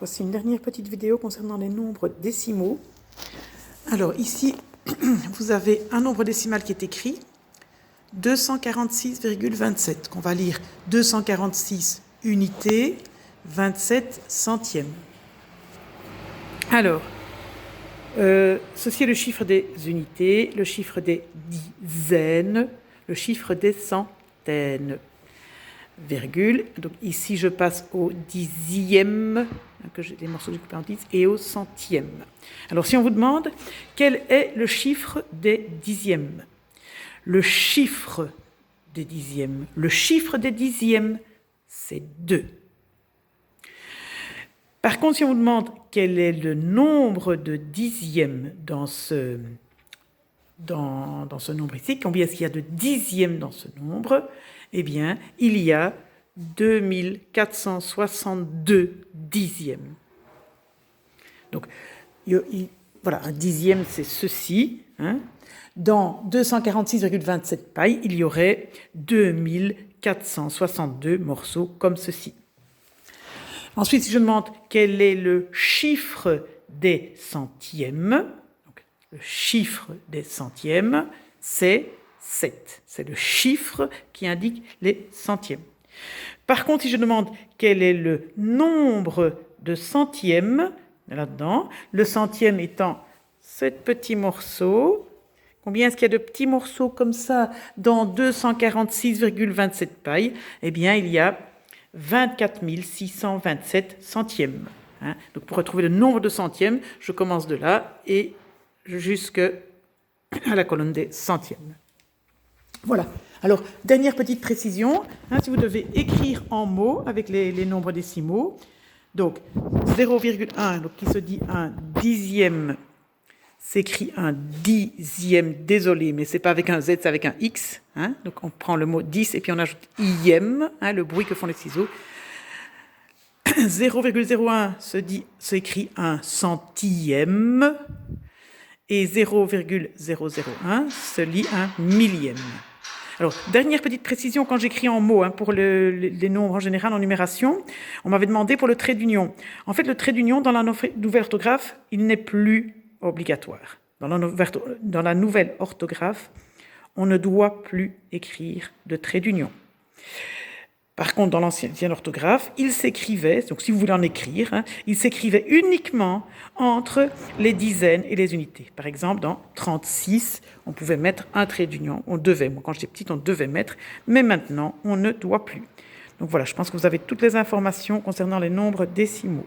Voici une dernière petite vidéo concernant les nombres décimaux. Alors ici, vous avez un nombre décimal qui est écrit, 246,27, qu'on va lire 246 unités, 27 centièmes. Alors, ceci est le chiffre des unités, le chiffre des dizaines, le chiffre des centaines. Virgule. Donc ici, je passe au dixième, que j'ai des morceaux découpés en 10, et au centième. Alors, si on vous demande quel est le chiffre des dixièmes, le chiffre des dixièmes, c'est 2. Par contre, si on vous demande quel est le nombre de dixièmes dans ce nombre ici, combien est-ce qu'il y a de dixièmes dans ce nombre, eh bien, il y a 2462 dixièmes. Donc, voilà, un dixième, c'est ceci. Hein. Dans 246,27 pailles, il y aurait 2462 morceaux comme ceci. Ensuite, si je demande quel est le chiffre des centièmes, donc, le chiffre des centièmes, c'est 7. C'est le chiffre qui indique les centièmes. Par contre, si je demande quel est le nombre de centièmes, là-dedans, le centième étant ce petit morceau, combien est-ce qu'il y a de petits morceaux comme ça dans 246,27 pailles? Eh bien, il y a 24 627 centièmes. Hein. Donc, pour retrouver le nombre de centièmes, je commence de là et jusqu'à la colonne des centièmes. Voilà. Alors, dernière petite précision, hein, si vous devez écrire en mots avec les nombres décimaux, donc 0,1, donc qui se dit un dixième, s'écrit un dixième, désolé, mais c'est pas avec un Z, c'est avec un X. Hein, donc on prend le mot 10 et puis on ajoute ième, hein, le bruit que font les ciseaux. 0,01 s'écrit un centième et 0,001 se lit un millième. Alors, dernière petite précision quand j'écris en mots, hein, pour les nombres en général en numération, on m'avait demandé pour le trait d'union. En fait, le trait d'union dans la nouvelle orthographe, il n'est plus obligatoire. Dans la nouvelle orthographe, on ne doit plus écrire de trait d'union. Par contre, dans l'ancienne orthographe, il s'écrivait, donc si vous voulez en écrire, hein, il s'écrivait uniquement entre les dizaines et les unités. Par exemple, dans 36, on pouvait mettre un trait d'union. On devait, moi quand j'étais petite, on devait mettre, mais maintenant, on ne doit plus. Donc voilà, je pense que vous avez toutes les informations concernant les nombres décimaux.